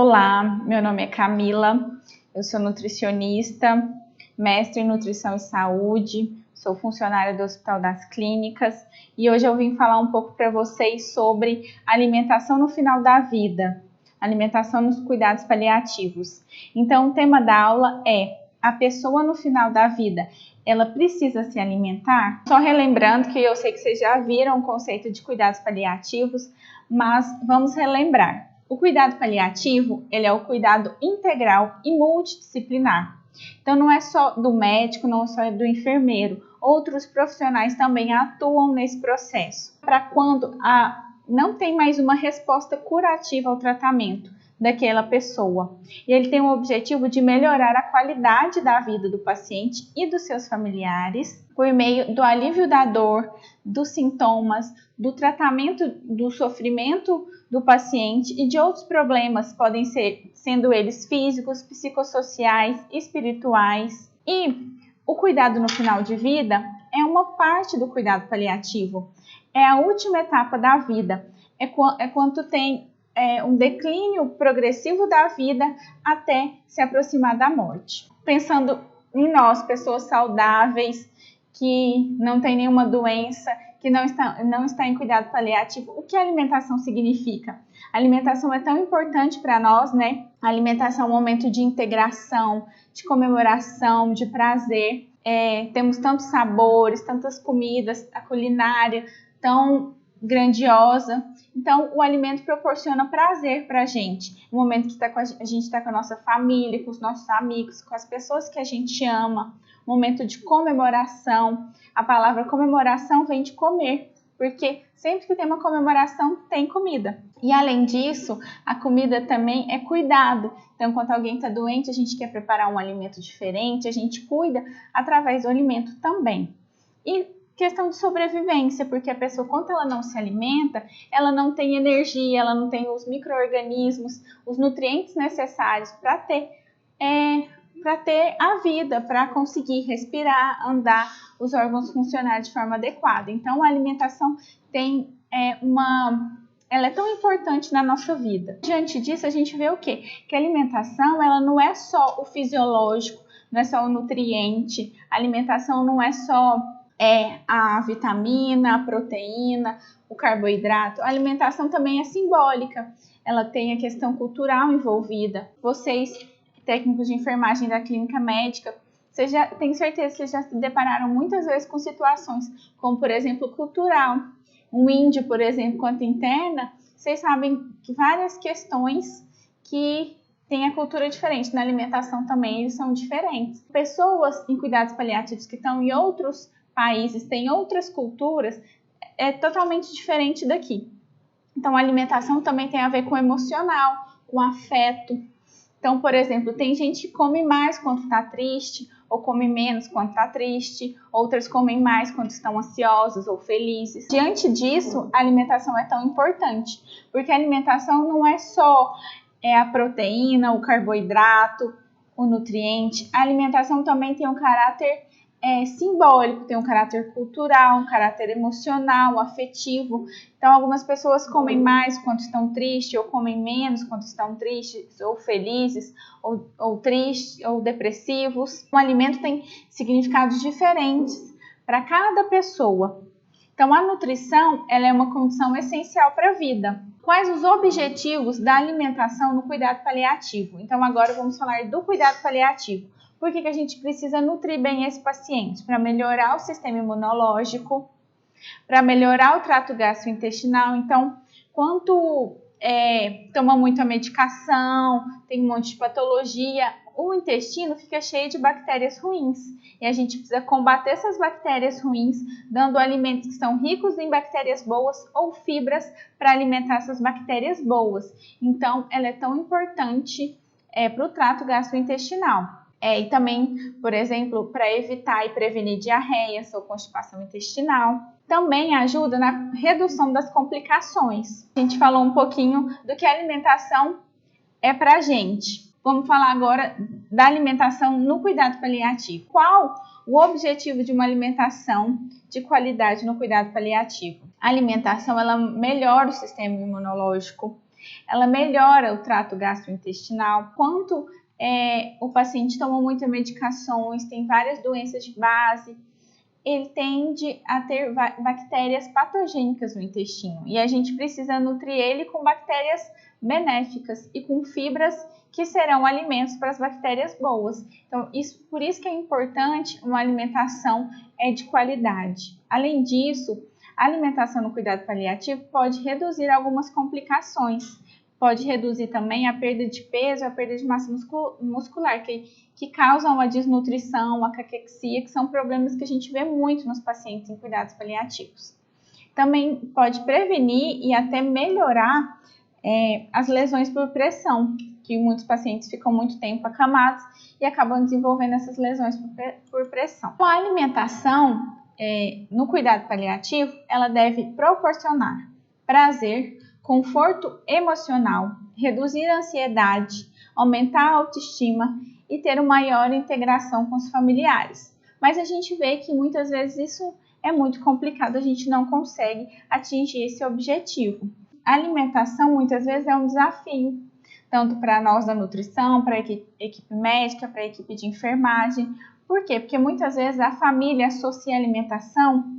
Olá, meu nome é Camila, eu sou nutricionista, mestre em nutrição e saúde, sou funcionária do Hospital das Clínicas e hoje eu vim falar um pouco para vocês sobre alimentação no final da vida, alimentação nos cuidados paliativos. Então, o tema da aula é: a pessoa no final da vida, ela precisa se alimentar? Só relembrando que eu sei que vocês já viram o conceito de cuidados paliativos, mas vamos relembrar. O cuidado paliativo, ele é o cuidado integral e multidisciplinar. Então, não é só do médico, não é só do enfermeiro. Outros profissionais também atuam nesse processo. Para quando não tem mais uma resposta curativa ao tratamento daquela pessoa. E ele tem o objetivo de melhorar a qualidade da vida do paciente e dos seus familiares por meio do alívio da dor, dos sintomas, do tratamento do sofrimento do paciente e de outros problemas, podem ser, sendo eles físicos, psicossociais, espirituais. E o cuidado no final de vida é uma parte do cuidado paliativo. É a última etapa da vida. É quando tem um declínio progressivo da vida até se aproximar da morte. Pensando em nós, pessoas saudáveis, que não tem nenhuma doença, que não está em cuidado paliativo, o que a alimentação significa? A alimentação é tão importante para nós, né? A alimentação é um momento de integração, de comemoração, de prazer. Temos tantos sabores, tantas comidas, a culinária tão grandiosa. Então, o alimento proporciona prazer para a gente. No momento que a gente está com a nossa família, com os nossos amigos, com as pessoas que a gente ama. Momento de comemoração. A palavra comemoração vem de comer, porque sempre que tem uma comemoração, tem comida. E além disso, a comida também é cuidado. Então, quando alguém está doente, a gente quer preparar um alimento diferente, a gente cuida através do alimento também. E questão de sobrevivência, porque a pessoa, quando ela não se alimenta, ela não tem energia, ela não tem os micro-organismos, os nutrientes necessários para ter a vida, para conseguir respirar, andar, os órgãos funcionar de forma adequada. Então, a alimentação ela é tão importante na nossa vida. Diante disso, a gente vê o quê? Que a alimentação, ela não é só o fisiológico, não é só o nutriente, a alimentação não é só a vitamina, a proteína, o carboidrato. A alimentação também é simbólica, ela tem a questão cultural envolvida. Vocês, técnicos de enfermagem da clínica médica, tenho certeza que vocês já se depararam muitas vezes com situações como, por exemplo, cultural. Um índio, por exemplo, quanto interna, vocês sabem que várias questões que têm a cultura diferente. Na alimentação também eles são diferentes. Pessoas em cuidados paliativos que estão em outros países, têm outras culturas, é totalmente diferente daqui. Então, a alimentação também tem a ver com o emocional, com o afeto. Então, por exemplo, tem gente que come mais quando está triste, ou come menos quando está triste, outras comem mais quando estão ansiosas ou felizes. Diante disso, a alimentação é tão importante, porque a alimentação não é só a proteína, o carboidrato, o nutriente. A alimentação também tem um caráter simbólico, tem um caráter cultural, um caráter emocional, afetivo. Então, algumas pessoas comem mais quando estão tristes, ou comem menos quando estão tristes, ou felizes, ou tristes, ou depressivos. O alimento tem significados diferentes para cada pessoa. Então, a nutrição, ela é uma condição essencial para a vida. Quais os objetivos da alimentação no cuidado paliativo? Então, agora vamos falar do cuidado paliativo. Por que a gente precisa nutrir bem esse paciente? Para melhorar o sistema imunológico, para melhorar o trato gastrointestinal. Então, quando toma muita medicação, tem um monte de patologia, o intestino fica cheio de bactérias ruins. E a gente precisa combater essas bactérias ruins, dando alimentos que são ricos em bactérias boas ou fibras para alimentar essas bactérias boas. Então, ela é tão importante para o trato gastrointestinal. E também, por exemplo, para evitar e prevenir diarreias ou constipação intestinal. Também ajuda na redução das complicações. A gente falou um pouquinho do que a alimentação é para a gente. Vamos falar agora da alimentação no cuidado paliativo. Qual o objetivo de uma alimentação de qualidade no cuidado paliativo? A alimentação, ela melhora o sistema imunológico, ela melhora o trato gastrointestinal. Quanto o paciente toma muitas medicações, tem várias doenças de base, ele tende a ter bactérias patogênicas no intestino. E a gente precisa nutrir ele com bactérias benéficas e com fibras que serão alimentos para as bactérias boas. Então, por isso que é importante uma alimentação de qualidade. Além disso, a alimentação no cuidado paliativo pode reduzir algumas complicações. Pode reduzir também a perda de peso e a perda de massa muscular, que causam a desnutrição, a caquexia, que são problemas que a gente vê muito nos pacientes em cuidados paliativos. Também pode prevenir e até melhorar as lesões por pressão, que muitos pacientes ficam muito tempo acamados e acabam desenvolvendo essas lesões por pressão. A alimentação no cuidado paliativo, ela deve proporcionar prazer, conforto emocional, reduzir a ansiedade, aumentar a autoestima e ter uma maior integração com os familiares. Mas a gente vê que muitas vezes isso é muito complicado, a gente não consegue atingir esse objetivo. A alimentação muitas vezes é um desafio, tanto para nós da nutrição, para a equipe médica, para a equipe de enfermagem. Por quê? Porque muitas vezes a família associa a alimentação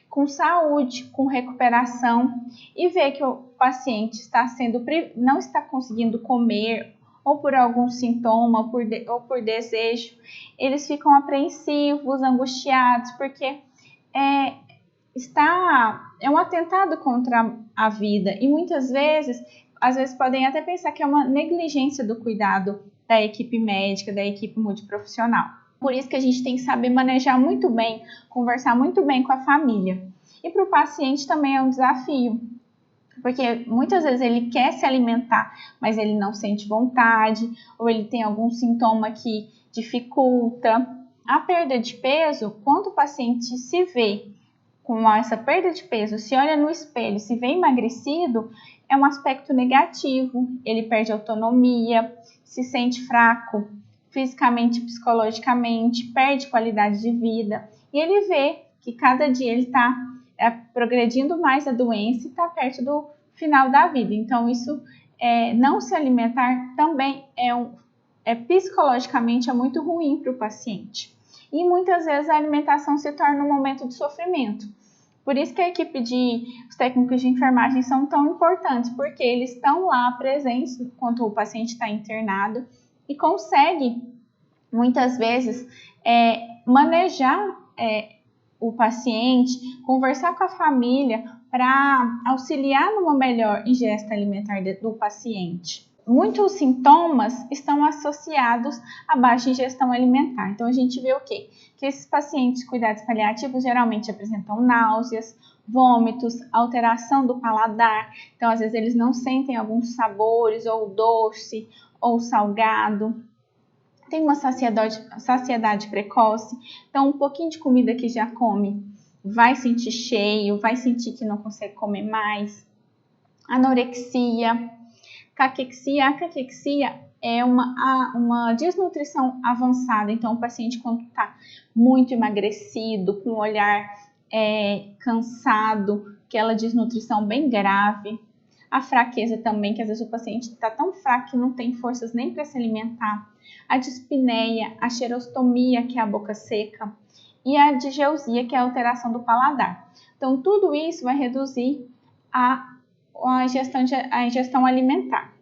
com saúde, com recuperação, e vê que o paciente não está conseguindo comer, ou por algum sintoma, ou por desejo, eles ficam apreensivos, angustiados, porque é um atentado contra a vida, e muitas vezes, às vezes podem até pensar que é uma negligência do cuidado da equipe médica, da equipe multiprofissional. Por isso que a gente tem que saber manejar muito bem, conversar muito bem com a família. E para o paciente também é um desafio, porque muitas vezes ele quer se alimentar, mas ele não sente vontade, ou ele tem algum sintoma que dificulta. A perda de peso, quando o paciente se vê com essa perda de peso, se olha no espelho, se vê emagrecido, é um aspecto negativo. Ele perde autonomia, se sente fraco fisicamente e psicologicamente, perde qualidade de vida. E ele vê que cada dia ele está progredindo mais a doença e está perto do final da vida. Então, isso, não se alimentar também psicologicamente é muito ruim para o paciente. E muitas vezes a alimentação se torna um momento de sofrimento. Por isso que os técnicos de enfermagem são tão importantes, porque eles estão lá presentes enquanto o paciente está internado e consegue, muitas vezes, manejar o paciente, conversar com a família para auxiliar numa melhor ingesta alimentar do paciente. Muitos sintomas estão associados à baixa ingestão alimentar. Então, a gente vê o quê? Que esses pacientes de cuidados paliativos geralmente apresentam náuseas, vômitos, alteração do paladar. Então, às vezes, eles não sentem alguns sabores, ou doce, ou salgado. Tem uma saciedade precoce. Então, um pouquinho de comida que já come, vai sentir cheio, vai sentir que não consegue comer mais. Anorexia. Caquexia. A caquexia é uma desnutrição avançada. Então, o paciente, quando está muito emagrecido, com o olhar cansado, aquela desnutrição bem grave. A fraqueza também, que às vezes o paciente está tão fraco que não tem forças nem para se alimentar. A dispneia, a xerostomia, que é a boca seca. E a digeusia, que é a alteração do paladar. Então, tudo isso vai reduzir a ingestão alimentar.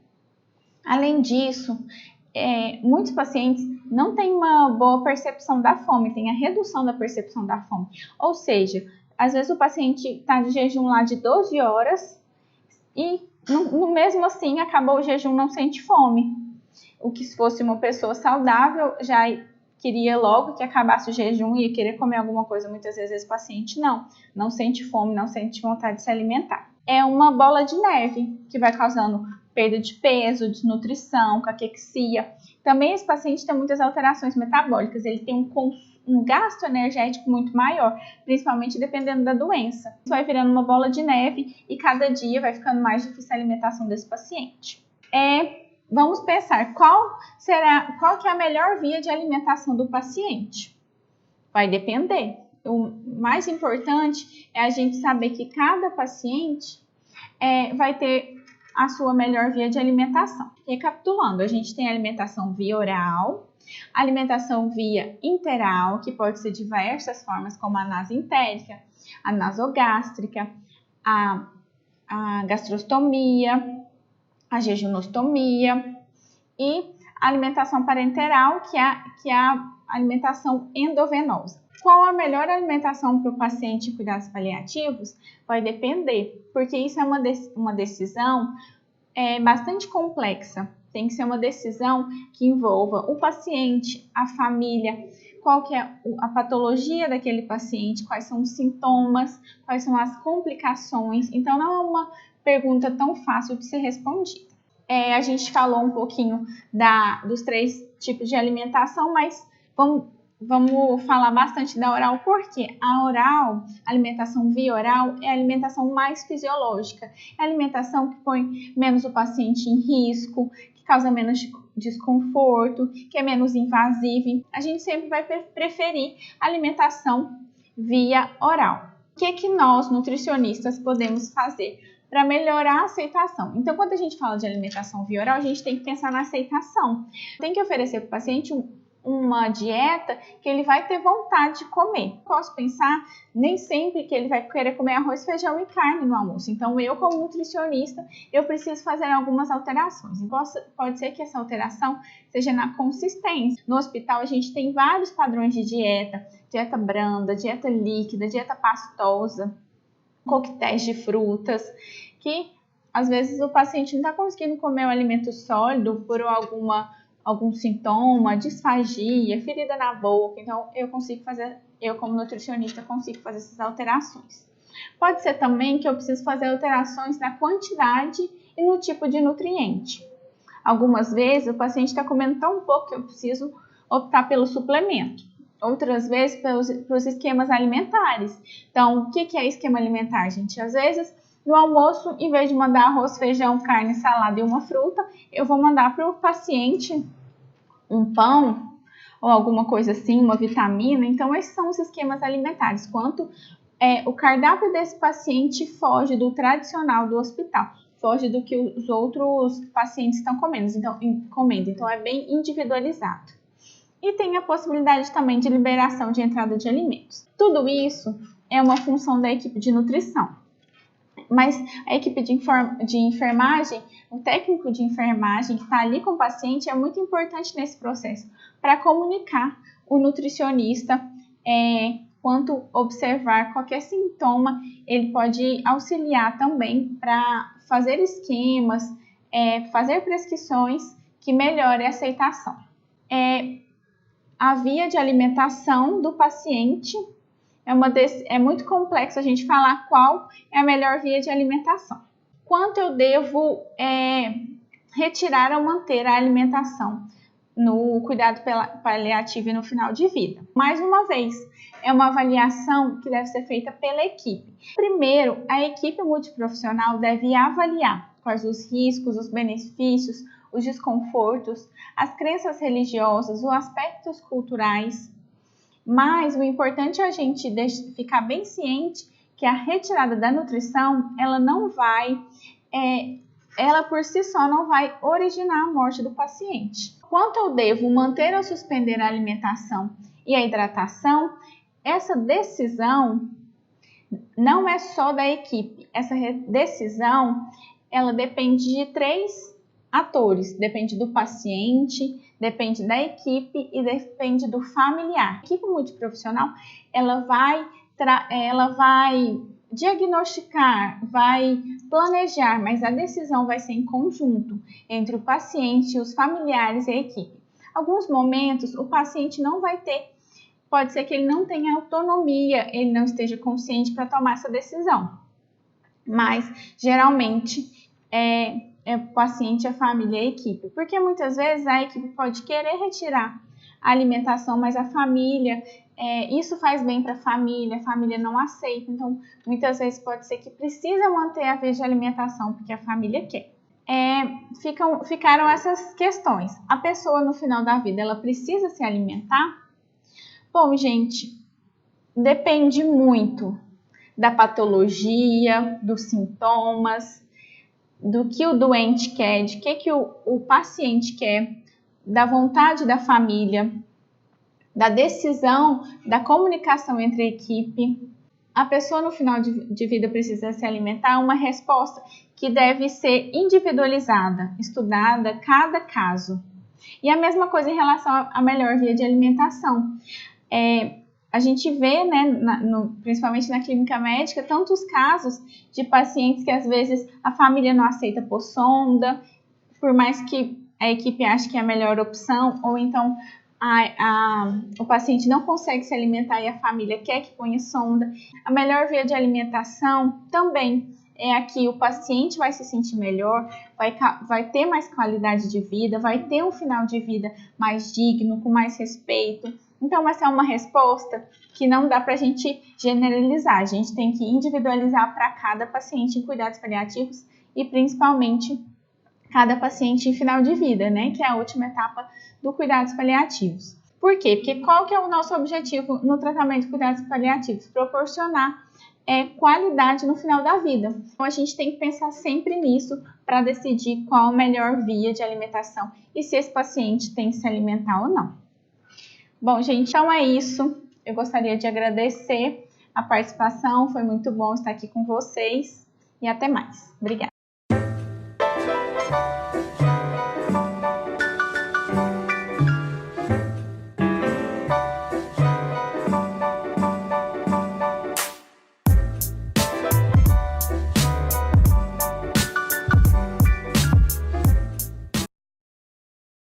Além disso, muitos pacientes não têm uma boa percepção da fome, tem a redução da percepção da fome. Ou seja, às vezes o paciente está de jejum lá de 12 horas e mesmo assim acabou o jejum, não sente fome. O que se fosse uma pessoa saudável já queria logo que acabasse o jejum e ia querer comer alguma coisa. Muitas vezes esse paciente não sente fome, não sente vontade de se alimentar. É uma bola de neve que vai causando perda de peso, desnutrição, caquexia. Também esse paciente tem muitas alterações metabólicas, ele tem um gasto energético muito maior, principalmente dependendo da doença. Isso vai virando uma bola de neve e cada dia vai ficando mais difícil a alimentação desse paciente. Vamos pensar qual que é a melhor via de alimentação do paciente. Vai depender. O mais importante é a gente saber que cada paciente vai ter a sua melhor via de alimentação. Recapitulando, a gente tem a alimentação via oral, a alimentação via interal, que pode ser de diversas formas, como a nasentérica, a nasogástrica, a gastrostomia, a jejunostomia, e a alimentação parenteral, que é a alimentação endovenosa. Qual a melhor alimentação para o paciente em cuidados paliativos? Vai depender, porque isso é uma decisão bastante complexa. Tem que ser uma decisão que envolva o paciente, a família, qual que é a patologia daquele paciente, quais são os sintomas, quais são as complicações. Então, não é uma pergunta tão fácil de ser respondida. A gente falou um pouquinho dos 3 tipos de alimentação, mas vamos falar bastante da oral, porque a oral, a alimentação via oral, é a alimentação mais fisiológica. É a alimentação que põe menos o paciente em risco, que causa menos desconforto, que é menos invasiva. A gente sempre vai preferir a alimentação via oral. O que nós, nutricionistas, podemos fazer para melhorar a aceitação? Então, quando a gente fala de alimentação via oral, a gente tem que pensar na aceitação. Tem que oferecer para o paciente uma dieta que ele vai ter vontade de comer. Posso pensar nem sempre que ele vai querer comer arroz, feijão e carne no almoço. Então, eu como nutricionista, eu preciso fazer algumas alterações. Pode ser que essa alteração seja na consistência. No hospital, a gente tem vários padrões de dieta branda, dieta líquida, dieta pastosa, coquetéis de frutas, que às vezes o paciente não está conseguindo comer o alimento sólido por algum sintoma, disfagia, ferida na boca. Então, eu como nutricionista consigo fazer essas alterações. Pode ser também que eu preciso fazer alterações na quantidade e no tipo de nutriente. Algumas vezes o paciente está comendo tão pouco que eu preciso optar pelo suplemento. Outras vezes pelos esquemas alimentares. Então, o que é esquema alimentar, gente? Às vezes, no almoço, em vez de mandar arroz, feijão, carne, salada e uma fruta, eu vou mandar para o paciente um pão ou alguma coisa assim, uma vitamina. Então, esses são os esquemas alimentares. Quanto o cardápio desse paciente foge do tradicional do hospital, foge do que os outros pacientes estão comendo. Então, é bem individualizado. E tem a possibilidade também de liberação de entrada de alimentos. Tudo isso é uma função da equipe de nutrição. Mas a equipe de enfermagem, o técnico de enfermagem que está ali com o paciente é muito importante nesse processo para comunicar o nutricionista quanto observar qualquer sintoma. Ele pode auxiliar também para fazer esquemas, fazer prescrições que melhorem a aceitação. A via de alimentação do paciente é muito complexo a gente falar qual é a melhor via de alimentação. Quanto eu devo retirar ou manter a alimentação no cuidado paliativo e no final de vida? Mais uma vez, é uma avaliação que deve ser feita pela equipe. Primeiro, a equipe multiprofissional deve avaliar quais os riscos, os benefícios, os desconfortos, as crenças religiosas, os aspectos culturais. Mas o importante é a gente ficar bem ciente que a retirada da nutrição, ela por si só não vai originar a morte do paciente. Quanto eu devo manter ou suspender a alimentação e a hidratação, essa decisão não é só da equipe. Essa decisão, ela depende de 3 atores, depende do paciente, depende da equipe e depende do familiar. A equipe multiprofissional, ela vai diagnosticar, vai planejar, mas a decisão vai ser em conjunto entre o paciente, os familiares e a equipe. Alguns momentos o paciente não vai ter, pode ser que ele não tenha autonomia, ele não esteja consciente para tomar essa decisão, mas geralmente o paciente, a família e a equipe, porque muitas vezes a equipe pode querer retirar a alimentação, mas a família, isso faz bem para a família não aceita, então muitas vezes pode ser que precisa manter a vez de alimentação, porque a família quer. Ficaram essas questões. A pessoa no final da vida, ela precisa se alimentar? Bom, gente, depende muito da patologia, dos sintomas, do que o doente quer, de que o paciente quer, da vontade da família, da decisão, da comunicação entre a equipe. A pessoa no final de vida precisa se alimentar, uma resposta que deve ser individualizada, estudada cada caso. E a mesma coisa em relação à melhor via de alimentação. A gente vê, né, principalmente na clínica médica, tantos casos de pacientes que às vezes a família não aceita pôr sonda, por mais que a equipe ache que é a melhor opção, ou então o paciente não consegue se alimentar e a família quer que ponha sonda. A melhor via de alimentação também é a que o paciente vai se sentir melhor, vai ter mais qualidade de vida, vai ter um final de vida mais digno, com mais respeito. Então, essa é uma resposta que não dá para a gente generalizar, a gente tem que individualizar para cada paciente em cuidados paliativos e principalmente cada paciente em final de vida, né, que é a última etapa do cuidados paliativos. Por quê? Porque qual que é o nosso objetivo no tratamento de cuidados paliativos? Proporcionar qualidade no final da vida. Então, a gente tem que pensar sempre nisso para decidir qual a melhor via de alimentação e se esse paciente tem que se alimentar ou não. Bom, gente, então é isso. Eu gostaria de agradecer a participação, foi muito bom estar aqui com vocês e até mais. Obrigada.